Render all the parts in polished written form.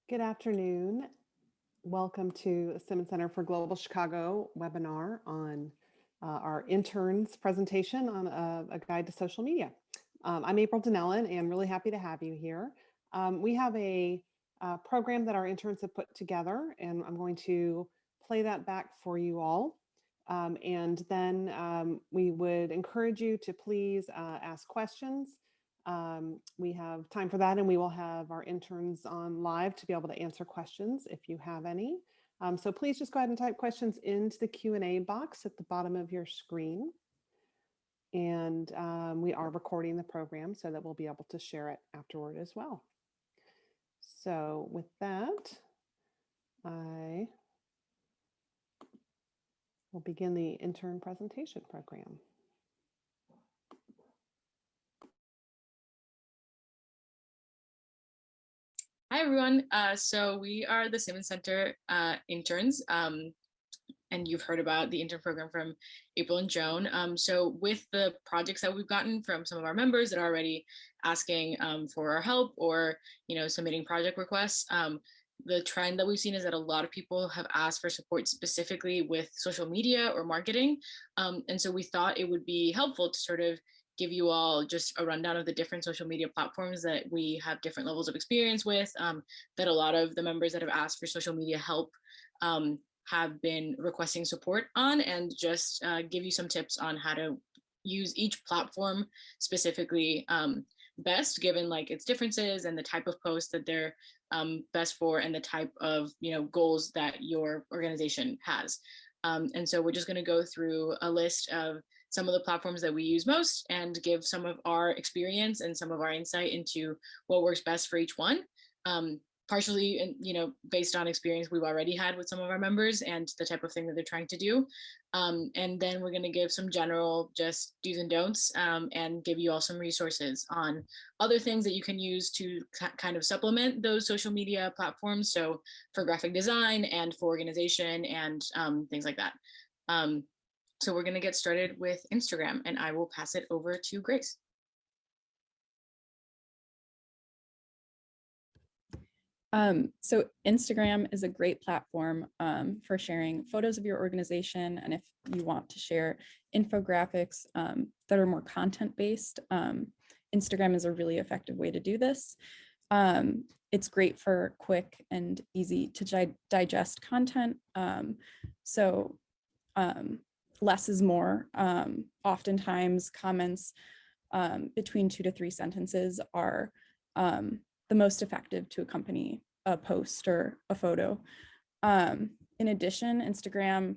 Good afternoon. Welcome to the Simmons Center for Global Chicago webinar on our interns presentation on a guide to social media. I'm April Donnellan and really happy to have you here. We have a program that our interns have put together, and I'm going to play that back for you all. And then we would encourage you to please ask questions. We have time for that, and we will have our interns on live to be able to answer questions if you have any. So please just go ahead and type questions into the Q&A box at the bottom of your screen. And we are recording the program so that we'll be able to share it afterward as well. So with that, I will begin the intern presentation program. Hi, everyone. So we are the Simmons Center interns, and you've heard about the intern program from April and Joan. So with the projects that we've gotten from some of our members that are already asking for our help or submitting project requests, the trend that we've seen is that a lot of people have asked for support specifically with social media or marketing. And so we thought it would be helpful to sort of give you all just a rundown of the different social media platforms that we have different levels of experience with, that a lot of the members that have asked for social media help have been requesting support on, and just give you some tips on how to use each platform specifically best, given like its differences and the type of post that they're best for and the type of goals that your organization has. And so we're just going to go through a list of some of the platforms that we use most and give some of our experience and some of our insight into what works best for each one. Partially, based on experience we've already had with some of our members and the type of thing that they're trying to do. And then we're going to give some general just do's and don'ts, and give you all some resources on other things that you can use to kind of supplement those social media platforms. So for graphic design and for organization and things like that. So we're going to get started with Instagram, and I will pass it over to Grace. So Instagram is a great platform for sharing photos of your organization. And if you want to share infographics that are more content-based, Instagram is a really effective way to do this. It's great for quick and easy to digest content. Less is more. Oftentimes comments between 2 to 3 sentences are the most effective to accompany a post or a photo. In addition, Instagram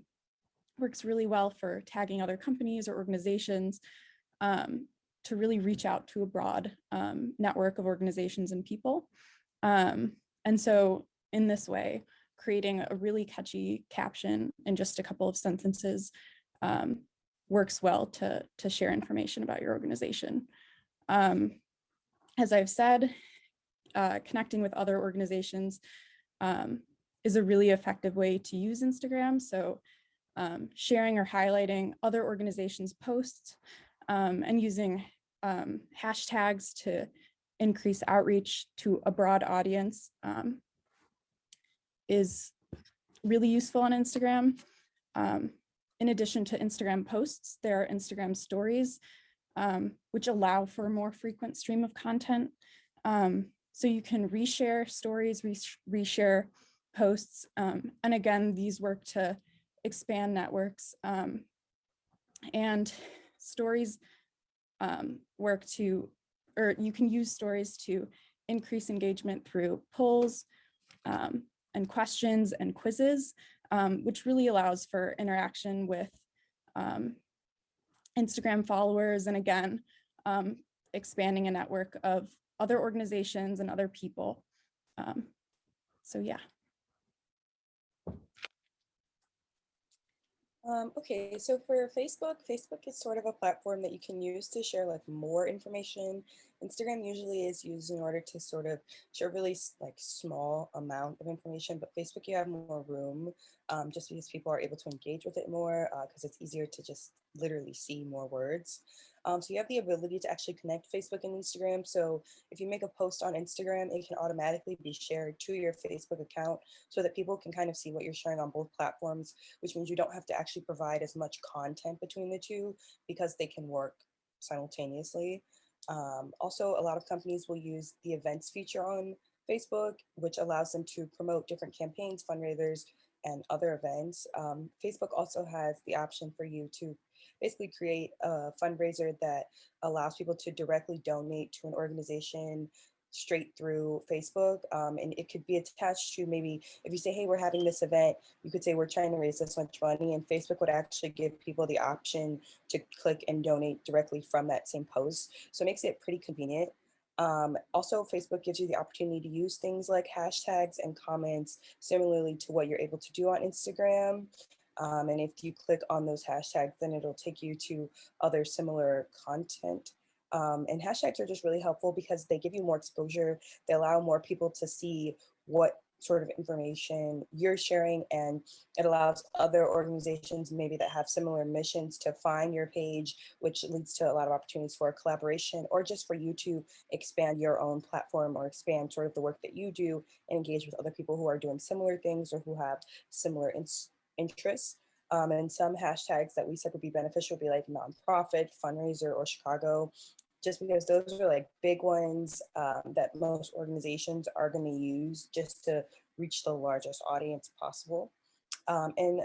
works really well for tagging other companies or organizations to really reach out to a broad network of organizations and people. And so in this way, creating a really catchy caption in just a couple of sentences works well to share information about your organization. As I've said, connecting with other organizations is a really effective way to use Instagram. So sharing or highlighting other organizations' posts and using hashtags to increase outreach to a broad audience is really useful on Instagram. In addition to Instagram posts, there are Instagram stories, which allow for a more frequent stream of content. So you can reshare stories, reshare posts. And again, these work to expand networks. And stories work to, or you can use stories to increase engagement through polls and questions and quizzes, which really allows for interaction with Instagram followers, and again, expanding a network of other organizations and other people. So yeah. Okay, so for Facebook is sort of a platform that you can use to share like more information Instagram usually is used in order to sort of share really like small amount of information, but Facebook you have more room, just because people are able to engage with it more, because it's easier to just literally see more words. So you have the ability to actually connect Facebook and Instagram. So if you make a post on Instagram, it can automatically be shared to your Facebook account so that people can kind of see what you're sharing on both platforms, which means you don't have to actually provide as much content between the two because they can work simultaneously. Also, a lot of companies will use the events feature on Facebook, which allows them to promote different campaigns, fundraisers, and other events. Facebook also has the option for you to basically create a fundraiser that allows people to directly donate to an organization straight through Facebook. And it could be attached to, maybe if you say, hey, we're having this event, you could say we're trying to raise this much money, and Facebook would actually give people the option to click and donate directly from that same post. So it makes it pretty convenient. Also, Facebook gives you the opportunity to use things like hashtags and comments, similarly to what you're able to do on Instagram. And if you click on those hashtags, then it'll take you to other similar content. And hashtags are just really helpful because they give you more exposure. They allow more people to see what sort of information you're sharing, and it allows other organizations maybe that have similar missions to find your page, which leads to a lot of opportunities for collaboration, or just for you to expand your own platform or expand sort of the work that you do and engage with other people who are doing similar things or who have similar interests. And some hashtags that we said would be beneficial would be like nonprofit, fundraiser, or Chicago, just because those are like big ones that most organizations are going to use just to reach the largest audience possible. And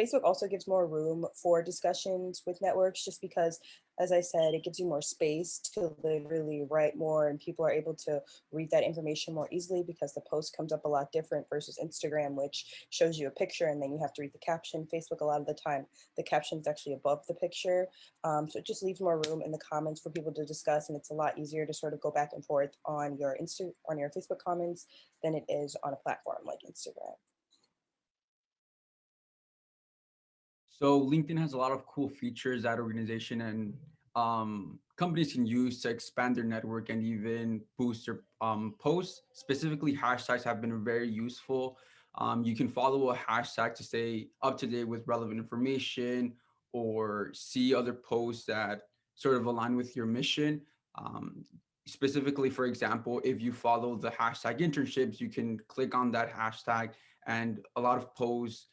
Facebook also gives more room for discussions with networks, just because, as I said, it gives you more space to literally write more, and people are able to read that information more easily because the post comes up a lot different versus Instagram, which shows you a picture and then you have to read the caption. Facebook, a lot of the time, the caption is actually above the picture. So it just leaves more room in the comments for people to discuss, and it's a lot easier to sort of go back and forth on your Facebook comments than it is on a platform like Instagram. So LinkedIn has a lot of cool features that organization and companies can use to expand their network and even boost their posts. Specifically, hashtags have been very useful. You can follow a hashtag to stay up to date with relevant information or see other posts that sort of align with your mission. Specifically, for example, if you follow the hashtag internships, you can click on that hashtag, and a lot of posts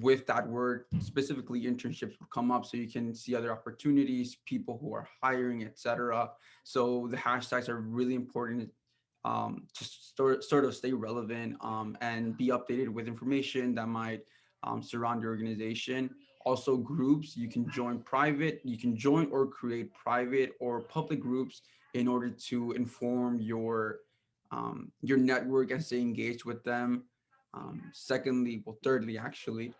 with that word, specifically internships, will come up, so you can see other opportunities, people who are hiring, etc. So the hashtags are really important to sort of stay relevant and be updated with information that might surround your organization. Also, groups, you can join or create private or public groups in order to inform your network and stay engaged with them. Thirdly, actually,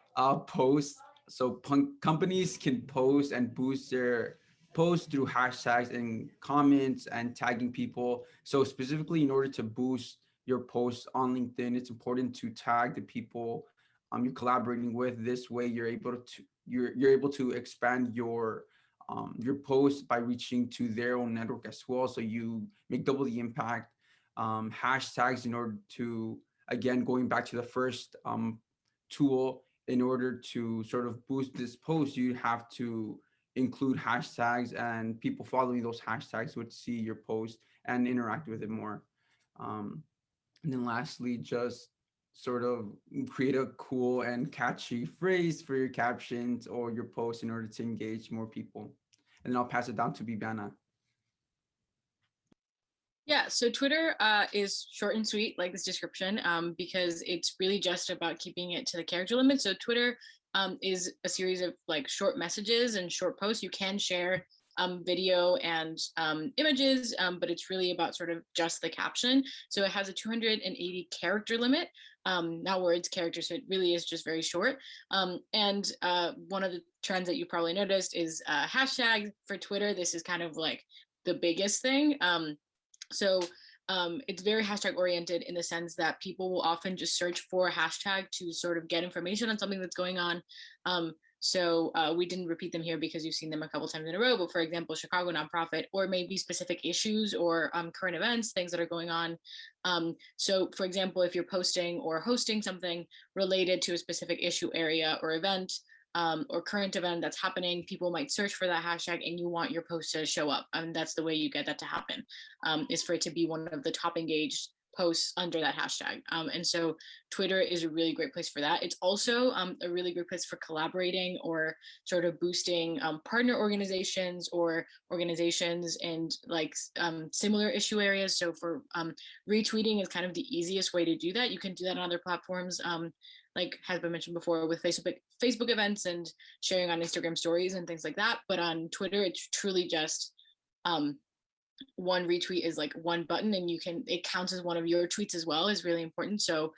post. So companies can post and boost their posts through hashtags and comments and tagging people. So specifically, in order to boost your posts on LinkedIn, it's important to tag the people you're collaborating with. This way, you're able to expand your post by reaching to their own network as well. So you make double the impact. Hashtags, in order to, again, going back to the first tool, in order to sort of boost this post, you have to include hashtags, and people following those hashtags would see your post and interact with it more. And then lastly, just sort of create a cool and catchy phrase for your captions or your posts in order to engage more people. And then I'll pass it down to Bibiana. Yeah, so Twitter is short and sweet, like this description, because it's really just about keeping it to the character limit. So Twitter is a series of like short messages and short posts. You can share video and images, but it's really about sort of just the caption. So it has a 280 character limit, not words, characters. So it really is just very short. And one of the trends that you probably noticed is hashtag for Twitter. This is kind of like the biggest thing. So it's very hashtag oriented in the sense that people will often just search for a hashtag to sort of get information on something that's going on. So we didn't repeat them here because you've seen them a couple times in a row, but for example, Chicago nonprofit, or maybe specific issues or current events, things that are going on. So for example, if you're posting or hosting something related to a specific issue, area, or event, or current event that's happening, people might search for that hashtag and you want your post to show up. And that's the way you get that to happen, is for it to be one of the top engaged posts under that hashtag. And so Twitter is a really great place for that. It's also a really great place for collaborating or sort of boosting partner organizations or organizations and like similar issue areas. So for retweeting is kind of the easiest way to do that. You can do that on other platforms, like has been mentioned before, with Facebook events and sharing on Instagram stories and things like that. But on Twitter, it's truly just one retweet is like one button, and it counts as one of your tweets as well, is really important. So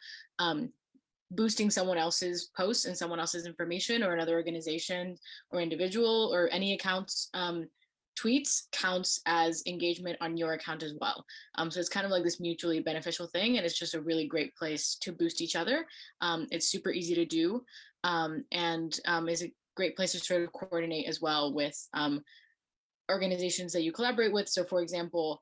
boosting someone else's posts and someone else's information, or another organization or individual or any account's tweets counts as engagement on your account as well. So it's kind of like this mutually beneficial thing, and it's just a really great place to boost each other. It's super easy to do, and is a great place to sort of coordinate as well with organizations that you collaborate with. So for example,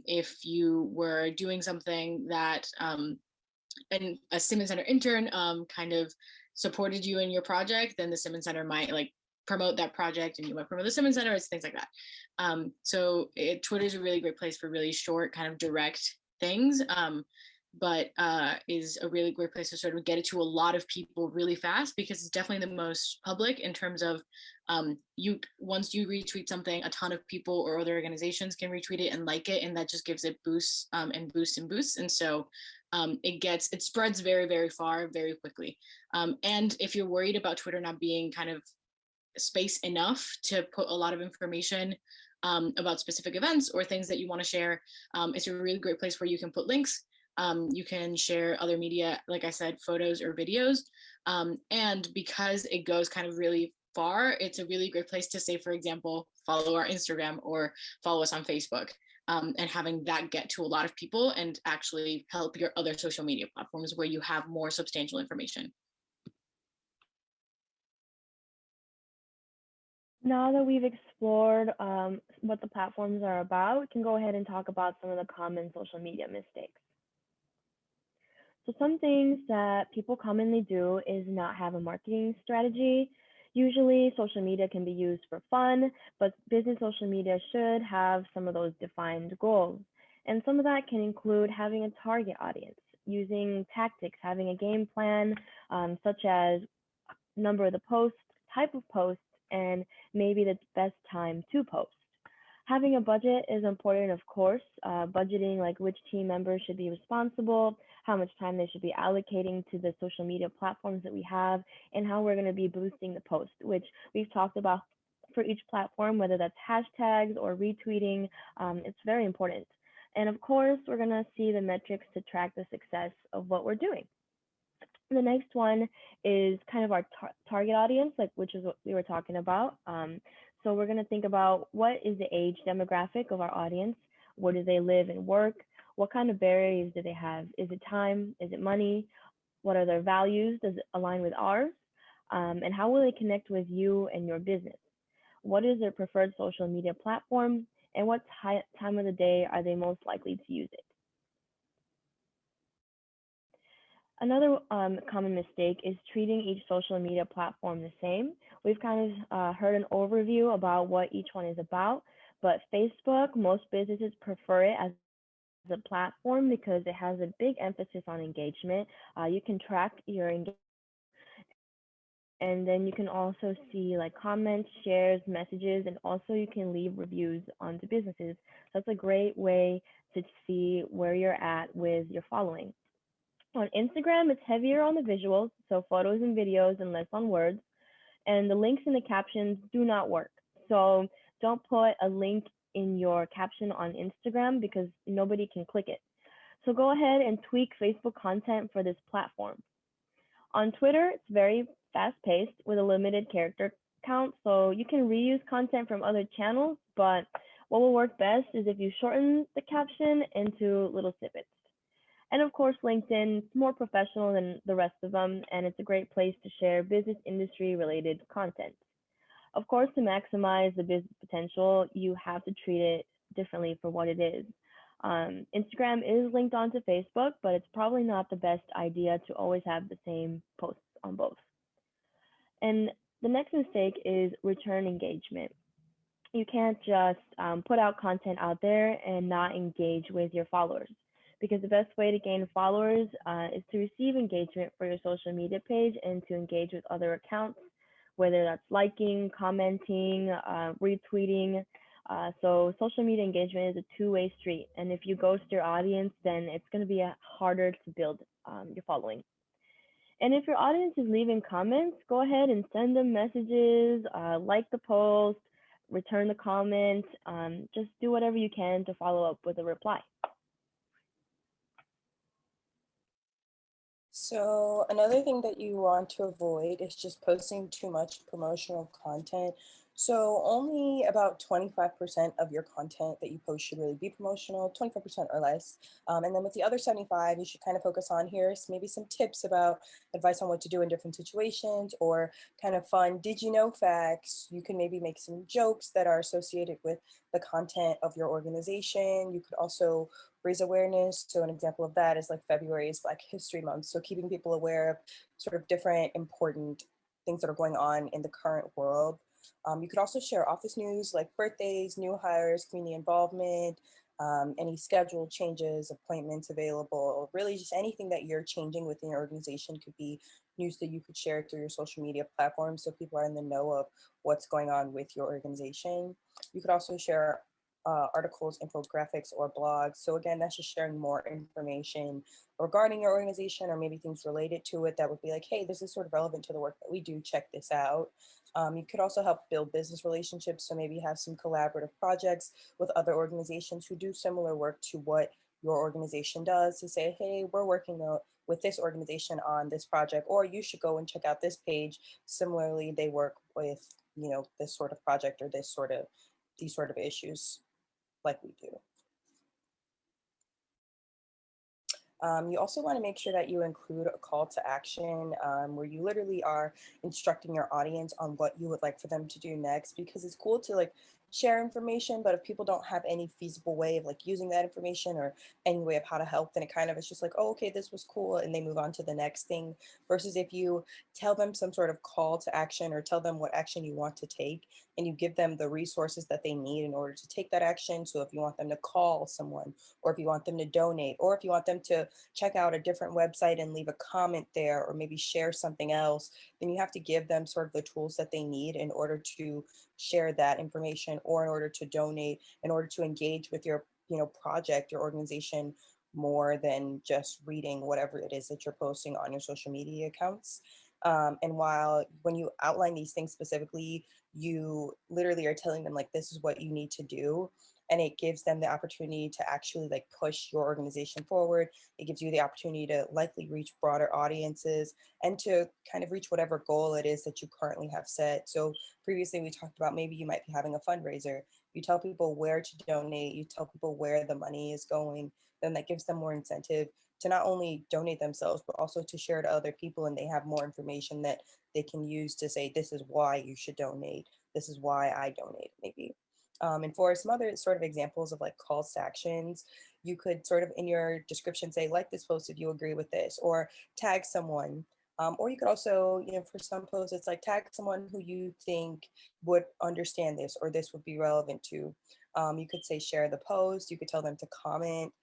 if you were doing something that and a Simmons Center intern kind of supported you in your project, then the Simmons Center might like promote that project, and you might promote the Simmons Center. It's things like that. So Twitter is a really great place for really short, kind of direct things, but is a really great place to sort of get it to a lot of people really fast, because it's definitely the most public in terms of once you retweet something, a ton of people or other organizations can retweet it and like it, and that just gives it boosts and boosts and boosts. And so it spreads very, very far, very quickly. And if you're worried about Twitter not being kind of space enough to put a lot of information about specific events or things that you want to share, it's a really great place where you can put links. You can share other media, like I said, photos or videos. And because it goes kind of really far, it's a really great place to say, for example, follow our Instagram or follow us on Facebook, and having that get to a lot of people and actually help your other social media platforms where you have more substantial information. Now that we've explored what the platforms are about, we can go ahead and talk about some of the common social media mistakes. So some things that people commonly do is not have a marketing strategy. Usually social media can be used for fun, but business social media should have some of those defined goals. And some of that can include having a target audience, using tactics, having a game plan, such as number of the posts, type of posts, and maybe the best time to post. Having a budget is important, of course. Budgeting, like which team members should be responsible, how much time they should be allocating to the social media platforms that we have, and how we're going to be boosting the post, which we've talked about for each platform, whether that's hashtags or retweeting. It's very important. And of course, we're going to see the metrics to track the success of what we're doing. The next one is kind of our target audience, like which is what we were talking about. So we're going to think about what is the age demographic of our audience, where do they live and work, what kind of barriers do they have? Is it time? Is it money? What are their values? Does it align with ours? And how will they connect with you and your business? What is their preferred social media platform? And what time of the day are they most likely to use it? Another common mistake is treating each social media platform the same. We've kind of heard an overview about what each one is about, but Facebook, most businesses prefer it as a platform because it has a big emphasis on engagement. You can track your engagement, and then you can also see like comments, shares, messages, and also you can leave reviews onto businesses. So that's a great way to see where you're at with your following. On Instagram, it's heavier on the visuals, so photos and videos and less on words. And the links in the captions do not work. So don't put a link in your caption on Instagram because nobody can click it. So go ahead and tweak Facebook content for this platform. On Twitter, it's very fast-paced with a limited character count, so you can reuse content from other channels, but what will work best is if you shorten the caption into little snippets. And of course, LinkedIn is more professional than the rest of them, and it's a great place to share business industry related content. Of course, to maximize the business potential, you have to treat it differently for what it is. Instagram is linked onto Facebook, but it's probably not the best idea to always have the same posts on both. And the next mistake is return engagement. You can't just put out content out there and not engage with your followers, because the best way to gain followers is to receive engagement for your social media page and to engage with other accounts, whether that's liking, commenting, retweeting. So social media engagement is a two-way street, and if you ghost your audience, then it's going to be harder to build your following. And if your audience is leaving comments, go ahead and send them messages, like the post, return the comment, just do whatever you can to follow up with a reply. So another thing that you want to avoid is just posting too much promotional content. So only about 25% of your content that you post should really be promotional, 25% or less. And then with the other 75, you should kind of focus on here's maybe some tips about advice on what to do in different situations, or kind of fun did you know facts. You can maybe make some jokes that are associated with the content of your organization. You could also raise awareness. So an example of that is like February is Black History Month. So keeping people aware of sort of different important things that are going on in the current world. You could also share office news like birthdays, new hires, community involvement, any schedule changes, appointments available, really just anything that you're changing within your organization could be news that you could share through your social media platforms so people are in the know of what's going on with your organization. You could also share articles, infographics, or blogs. So again, that's just sharing more information regarding your organization or maybe things related to it that would be like, hey, this is sort of relevant to the work that we do, check this out. You could also help build business relationships. So maybe have some collaborative projects with other organizations who do similar work to what your organization does, to say, hey, we're working with this organization on this project, or you should go and check out this page. Similarly, they work with, this sort of project or these sort of issues like we do. You also want to make sure that you include a call to action where you literally are instructing your audience on what you would like for them to do next, because it's cool to like share information, but if people don't have any feasible way of like using that information or any way of how to help, then it kind of is just like, oh, okay, this was cool, and they move on to the next thing. Versus if you tell them some sort of call to action or tell them what action you want to take, and you give them the resources that they need in order to take that action. So if you want them to call someone, or if you want them to donate, or if you want them to check out a different website and leave a comment there, or maybe share something else, then you have to give them sort of the tools that they need in order to share that information, or in order to donate, in order to engage with your project, your organization, more than just reading whatever it is that you're posting on your social media accounts. And when you outline these things specifically, you literally are telling them like, this is what you need to do. And it gives them the opportunity to actually like push your organization forward. It gives you the opportunity to likely reach broader audiences and to kind of reach whatever goal it is that you currently have set. So previously we talked about maybe you might be having a fundraiser. You tell people where to donate, you tell people where the money is going, then that gives them more incentive to not only donate themselves, but also to share to other people, and they have more information that they can use to say, this is why you should donate. This is why I donate, maybe. And for some other sort of examples of like calls to actions, you could sort of in your description say, like this post if you agree with this, or tag someone. Or you could also, for some posts, it's like tag someone who you think would understand this, or this would be relevant to. You could say share the post, you could tell them to comment.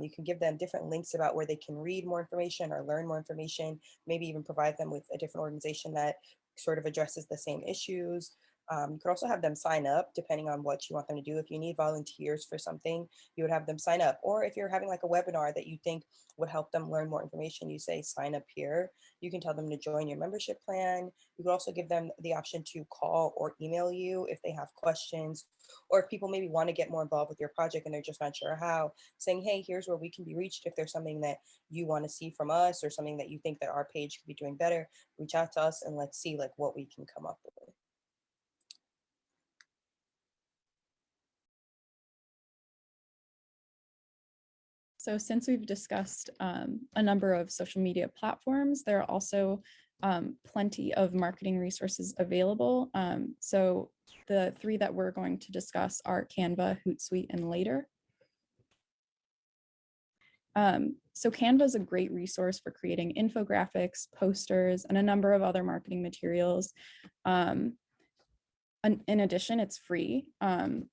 You can give them different links about where they can read more information or learn more information, maybe even provide them with a different organization that sort of addresses the same issues. You could also have them sign up depending on what you want them to do. If you need volunteers for something, you would have them sign up. Or if you're having like a webinar that you think would help them learn more information, you say sign up here. You can tell them to join your membership plan. You could also give them the option to call or email you if they have questions, or if people maybe want to get more involved with your project and they're just not sure how, saying, hey, here's where we can be reached. If there's something that you want to see from us or something that you think that our page could be doing better, reach out to us and let's see like what we can come up with. So since we've discussed a number of social media platforms, there are also plenty of marketing resources available. So the three that we're going to discuss are Canva, Hootsuite, and Later. So Canva is a great resource for creating infographics, posters, and a number of other marketing materials. In addition, it's free.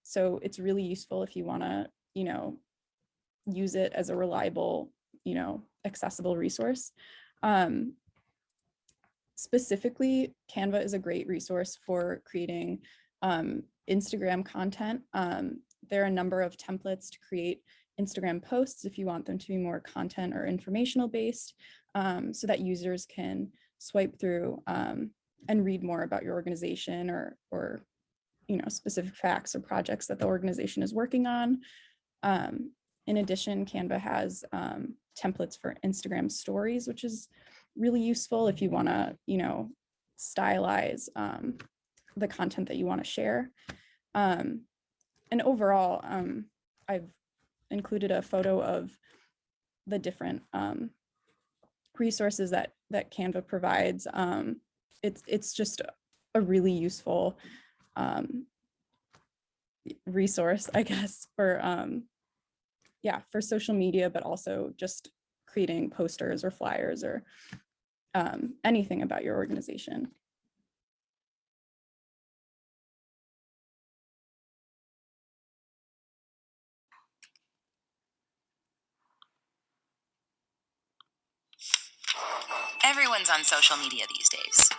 So it's really useful if you want to, use it as a reliable, accessible resource. Specifically, Canva is a great resource for creating Instagram content. There are a number of templates to create Instagram posts if you want them to be more content or informational based, so that users can swipe through and read more about your organization or specific facts or projects that the organization is working on. In addition, Canva has templates for Instagram stories, which is really useful if you want to, stylize the content that you want to share. And overall, I've included a photo of the different resources that Canva provides. It's just a really useful resource, I guess, for social media, but also just creating posters or flyers or anything about your organization. Everyone's on social media these days,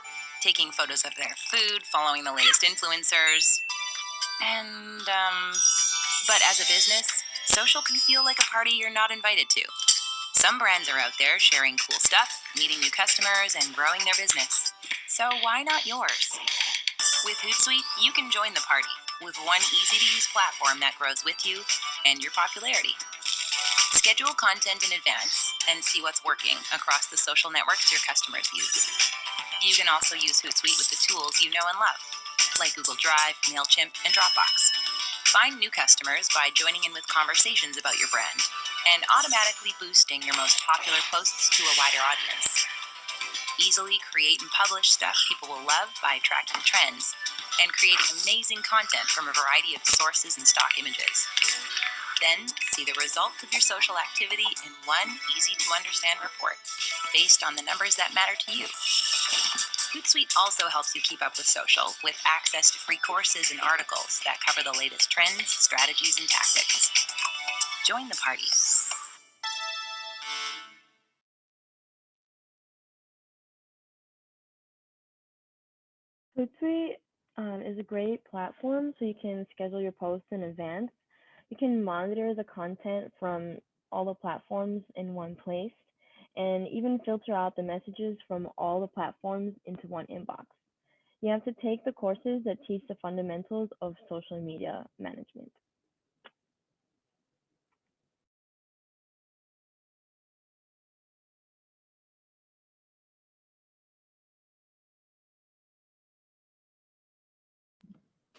taking photos of their food, following the latest influencers, and, but as a business, social can feel like a party you're not invited to. Some brands are out there sharing cool stuff, meeting new customers, and growing their business. So why not yours? With Hootsuite, you can join the party with one easy-to-use platform that grows with you and your popularity. Schedule content in advance and see what's working across the social networks your customers use. You can also use Hootsuite with the tools you know and love, like Google Drive, MailChimp, and Dropbox. Find new customers by joining in with conversations about your brand and automatically boosting your most popular posts to a wider audience. Easily create and publish stuff people will love by tracking trends and creating amazing content from a variety of sources and stock images. Then see the results of your social activity in one easy-to-understand report based on the numbers that matter to you. Hootsuite also helps you keep up with social with access to free courses and articles that cover the latest trends, strategies, and tactics. Join the party. Hootsuite is a great platform so you can schedule your posts in advance. You can monitor the content from all the platforms in one place and even filter out the messages from all the platforms into one inbox. You have to take the courses that teach the fundamentals of social media management.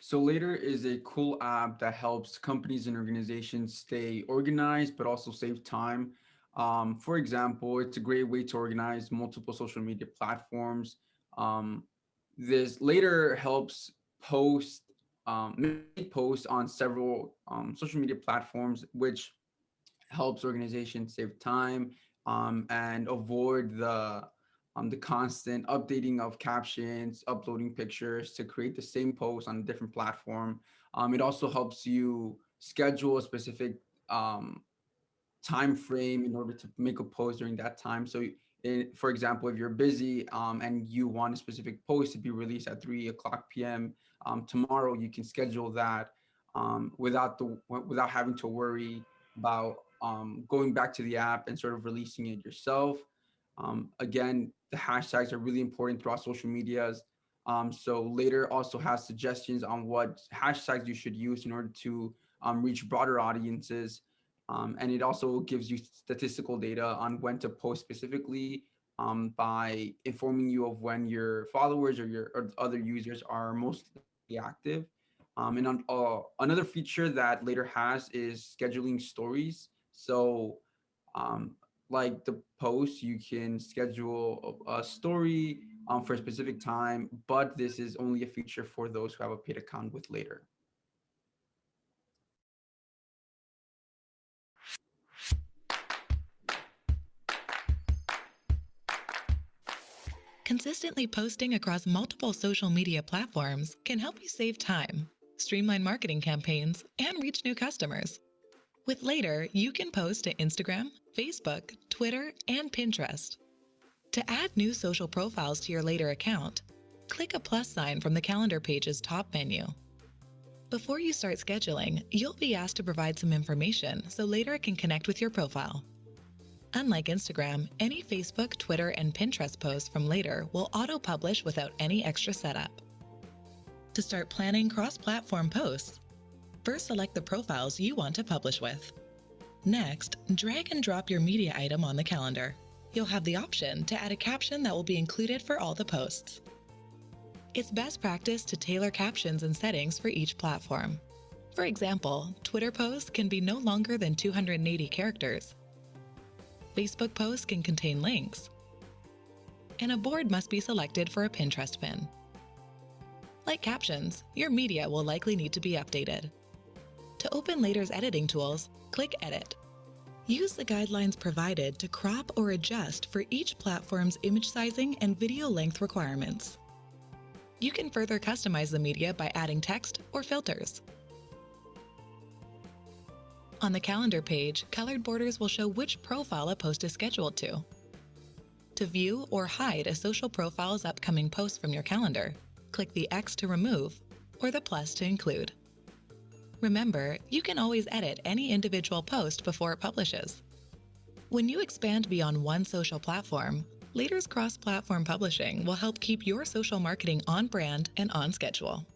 So Later is a cool app that helps companies and organizations stay organized, but also save time. For example, it's a great way to organize multiple social media platforms. Um, this Later helps post, make posts on several social media platforms, which helps organizations save time and avoid the constant updating of captions, uploading pictures to create the same post on a different platform. It also helps you schedule a specific time frame in order to make a post during that time. So, for example, if you're busy and you want a specific post to be released at 3 o'clock p.m. Tomorrow, you can schedule that without having to worry about going back to the app and sort of releasing it yourself. Again, the hashtags are really important throughout social medias. So Later also has suggestions on what hashtags you should use in order to reach broader audiences. And it also gives you statistical data on when to post specifically by informing you of when your followers or other users are mostly active. Another feature that Later has is scheduling stories. So Like the post, you can schedule a story for a specific time, but this is only a feature for those who have a paid account with Later. Consistently posting across multiple social media platforms can help you save time, streamline marketing campaigns, and reach new customers. With Later, you can post to Instagram, Facebook, Twitter, and Pinterest. To add new social profiles to your Later account, click a plus sign from the calendar page's top menu. Before you start scheduling, you'll be asked to provide some information so Later can connect with your profile. Unlike Instagram, any Facebook, Twitter, and Pinterest posts from Later will auto-publish without any extra setup. To start planning cross-platform posts, first select the profiles you want to publish with. Next, drag and drop your media item on the calendar. You'll have the option to add a caption that will be included for all the posts. It's best practice to tailor captions and settings for each platform. For example, Twitter posts can be no longer than 280 characters. Facebook posts can contain links, and a board must be selected for a Pinterest pin. Like captions, your media will likely need to be updated. To open Later's editing tools, click Edit. Use the guidelines provided to crop or adjust for each platform's image sizing and video length requirements. You can further customize the media by adding text or filters. On the calendar page, colored borders will show which profile a post is scheduled to. To view or hide a social profile's upcoming posts from your calendar, click the X to remove or the plus to include. Remember, you can always edit any individual post before it publishes. When you expand beyond one social platform, Later's cross-platform publishing will help keep your social marketing on brand and on schedule.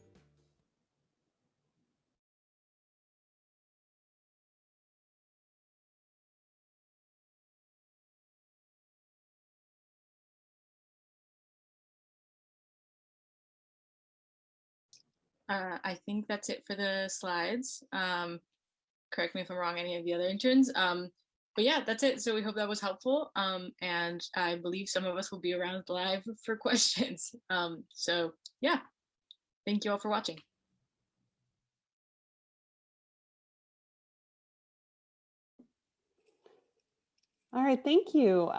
I think that's it for the slides. Correct me if I'm wrong, any of the other interns. But yeah, that's it. So we hope that was helpful. And I believe some of us will be around live for questions. So yeah, thank you all for watching. All right, thank you.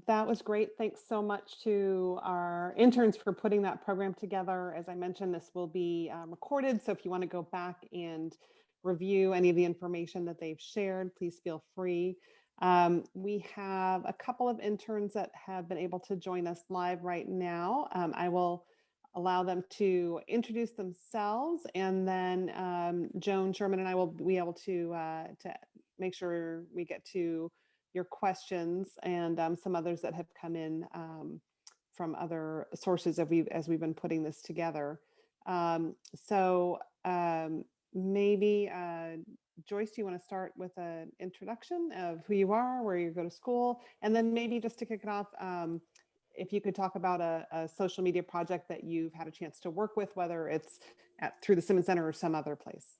That was great. Thanks so much to our interns for putting that program together. As I mentioned, this will be recorded. So if you want to go back and review any of the information that they've shared, please feel free. We have a couple of interns that have been able to join us live right now. I will allow them to introduce themselves, and then Joan Sherman and I will be able to make sure we get to your questions and some others that have come in from other sources as we've been putting this together. Maybe Joyce, do you want to start with an introduction of who you are, where you go to school, and then maybe just to kick it off, if you could talk about a social media project that you've had a chance to work with, whether it's through the Simmons Center or some other place.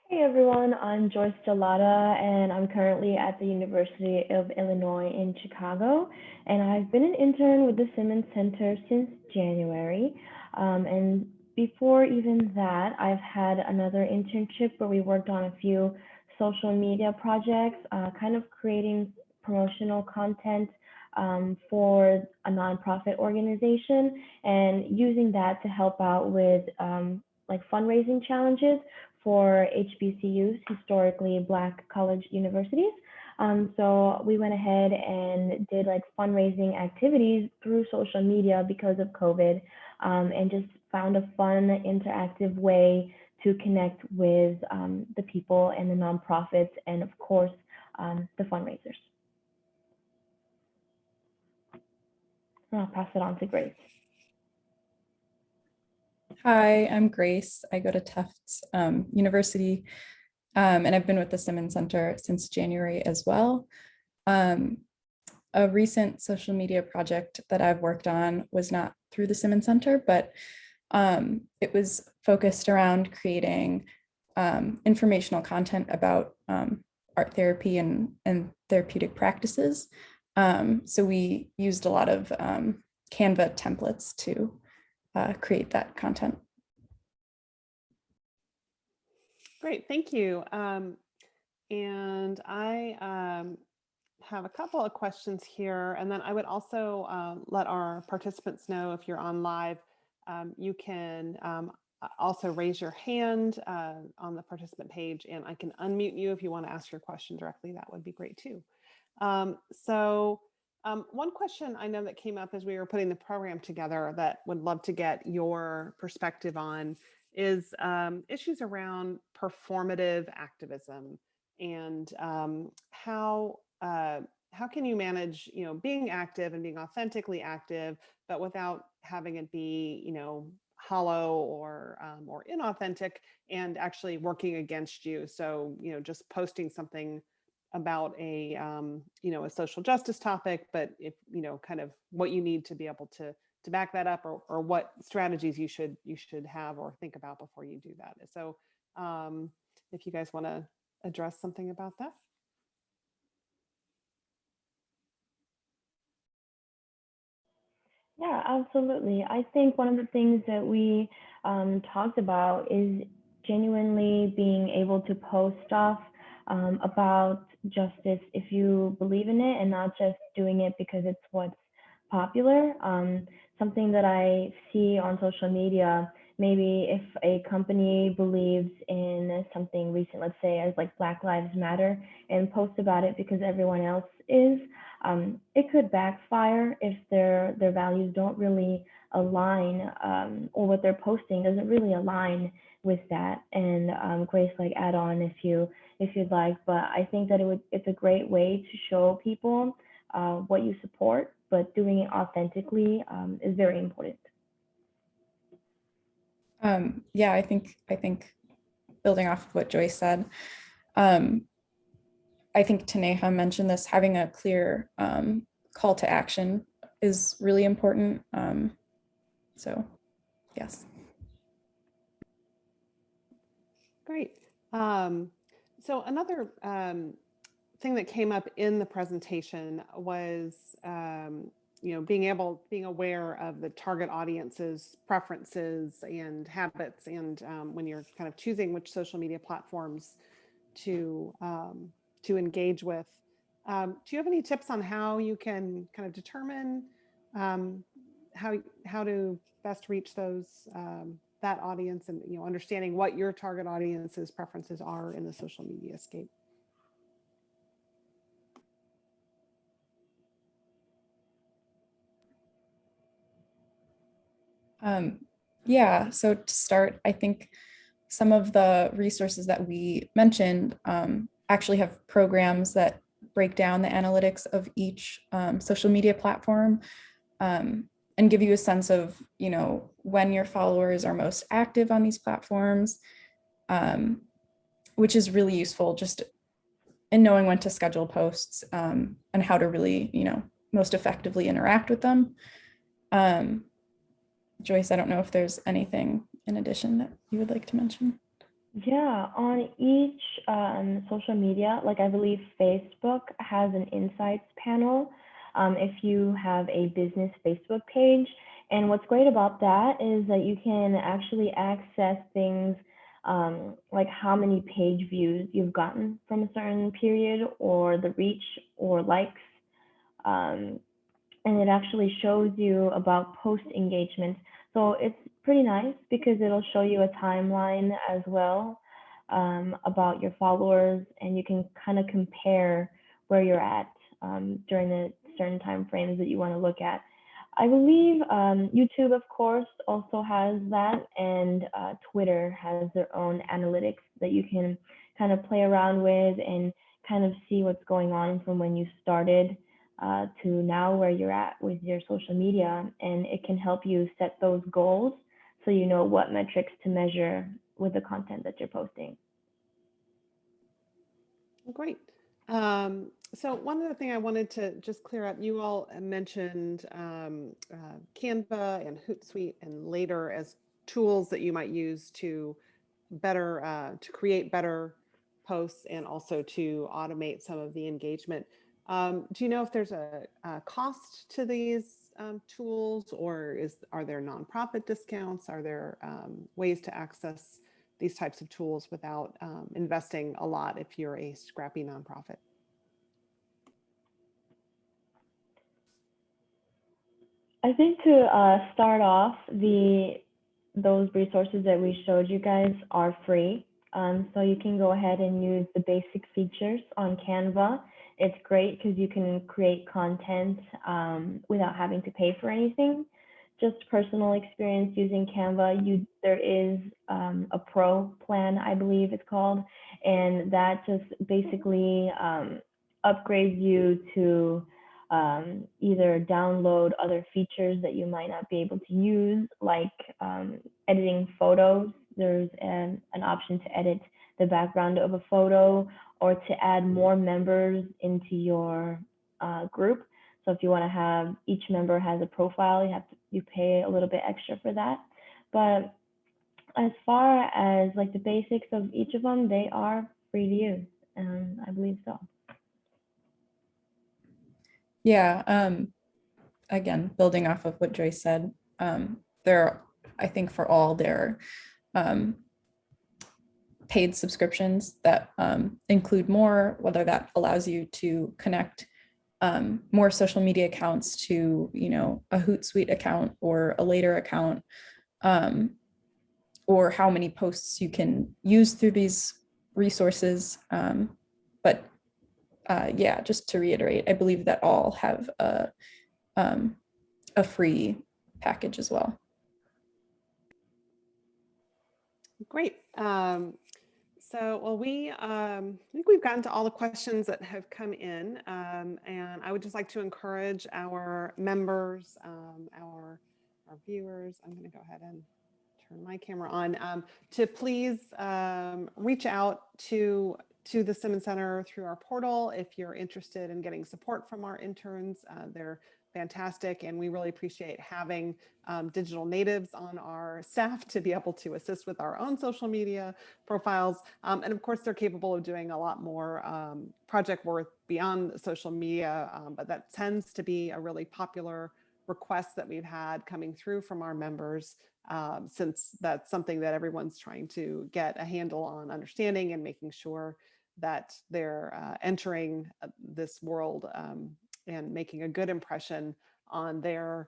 Hey everyone, I'm Joyce Gelada, and I'm currently at the University of Illinois in Chicago, and I've been an intern with the Simmons Center since January. And before even that, I've had another internship where we worked on a few social media projects, kind of creating promotional content for a nonprofit organization, and using that to help out with like fundraising challenges for HBCUs, historically Black college universities. So we went ahead and did like fundraising activities through social media because of COVID, and just found a fun, interactive way to connect with the people and the nonprofits, and of course, the fundraisers. And I'll pass it on to Grace. Hi, I'm Grace. I go to Tufts University, and I've been with the Simmons Center since January as well. A recent social media project that I've worked on was not through the Simmons Center, but it was focused around creating informational content about art therapy and therapeutic practices. So we used a lot of Canva templates to create that content. Great, thank you. And I have a couple of questions here, and then I would also let our participants know if you're on live, you can also raise your hand on the participant page, and I can unmute you if you want to ask your question directly. That would be great too. One question I know that came up as we were putting the program together that would love to get your perspective on is issues around performative activism and how can you manage, being active and being authentically active, but without having it be, hollow or inauthentic and actually working against you. So, just posting something about a a social justice topic, but if kind of what you need to be able to back that up, or what strategies you should have or think about before you do that. So if you guys want to address something about that. Yeah, absolutely. I think one of the things that we talked about is genuinely being able to post stuff about justice if you believe in it and not just doing it because it's what's popular. Something that I see on social media, maybe if a company believes in something recent, let's say as like Black Lives Matter, and post about it because everyone else is, it could backfire if their values don't really align, or what they're posting doesn't really align with that. And Grace, like add on if you'd like, but I think that it's a great way to show people what you support, but doing it authentically is very important. Yeah, I think building off of what Joyce said, I think Taneha mentioned this, having a clear call to action is really important. So yes. Great. So another thing that came up in the presentation was, being aware of the target audience's preferences and habits, and when you're kind of choosing which social media platforms to engage with. Do you have any tips on how you can kind of determine how to best reach those that audience, and understanding what your target audience's preferences are in the social media scape? Yeah, so to start, I think some of the resources that we mentioned actually have programs that break down the analytics of each social media platform, and give you a sense of, when your followers are most active on these platforms, which is really useful just in knowing when to schedule posts, and how to really, most effectively interact with them. Joyce, I don't know if there's anything in addition that you would like to mention. Yeah, on each social media, like I believe Facebook has an insights panel if you have a business Facebook page. And what's great about that is that you can actually access things like how many page views you've gotten from a certain period, or the reach or likes. And it actually shows you about post engagement. So it's pretty nice because it'll show you a timeline as well about your followers, and you can kind of compare where you're at during the certain time frames that you want to look at. I believe YouTube, of course, also has that, and Twitter has their own analytics that you can kind of play around with and kind of see what's going on from when you started to now where you're at with your social media, and it can help you set those goals so you know what metrics to measure with the content that you're posting. Great. So one other thing I wanted to just clear up, you all mentioned Canva and Hootsuite and Later as tools that you might use to better to create better posts and also to automate some of the engagement. Do you know if there's a cost to these tools, or are there nonprofit discounts? Are there ways to access these types of tools without investing a lot if you're a scrappy nonprofit? I think to start off, those resources that we showed you guys are free. So you can go ahead and use the basic features on Canva. It's great because you can create content without having to pay for anything. Just personal experience using Canva, there is a pro plan, I believe it's called, and that just basically upgrades you to either download other features that you might not be able to use, like editing photos. There's an option to edit the background of a photo, or to add more members into your group. So if you want to have each member has a profile, you pay a little bit extra for that. But as far as like the basics of each of them, they are free to use, and I believe so. Yeah, again, building off of what Joyce said, there, I think for all their paid subscriptions that include more, whether that allows you to connect more social media accounts to, a Hootsuite account or a Later account, or how many posts you can use through these resources. But yeah, just to reiterate, I believe that all have a free package as well. Great. Well, I think we've gotten to all the questions that have come in, and I would just like to encourage our members, our viewers. I'm going to go ahead and turn my camera on, to please reach out to the Simmons Center through our portal if you're interested in getting support from our interns. They're fantastic, and we really appreciate having digital natives on our staff to be able to assist with our own social media profiles. And of course, they're capable of doing a lot more project work beyond social media, but that tends to be a really popular request that we've had coming through from our members, since that's something that everyone's trying to get a handle on understanding and making sure that they're entering this world and making a good impression on their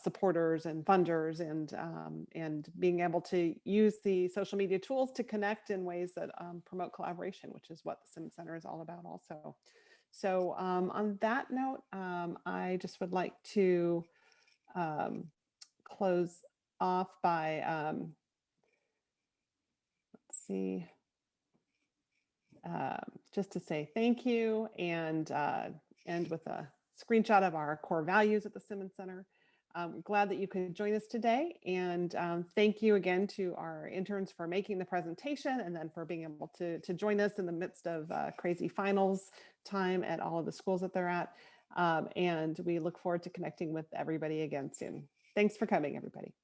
supporters and funders, and being able to use the social media tools to connect in ways that promote collaboration, which is what the Simmons Center is all about also. So on that note, I just would like to close off by, let's see, just to say thank you, and end with a screenshot of our core values at the Simmons Center. I'm glad that you could join us today, and thank you again to our interns for making the presentation, and then for being able to join us in the midst of crazy finals time at all of the schools that they're at. And we look forward to connecting with everybody again soon. Thanks for coming, everybody.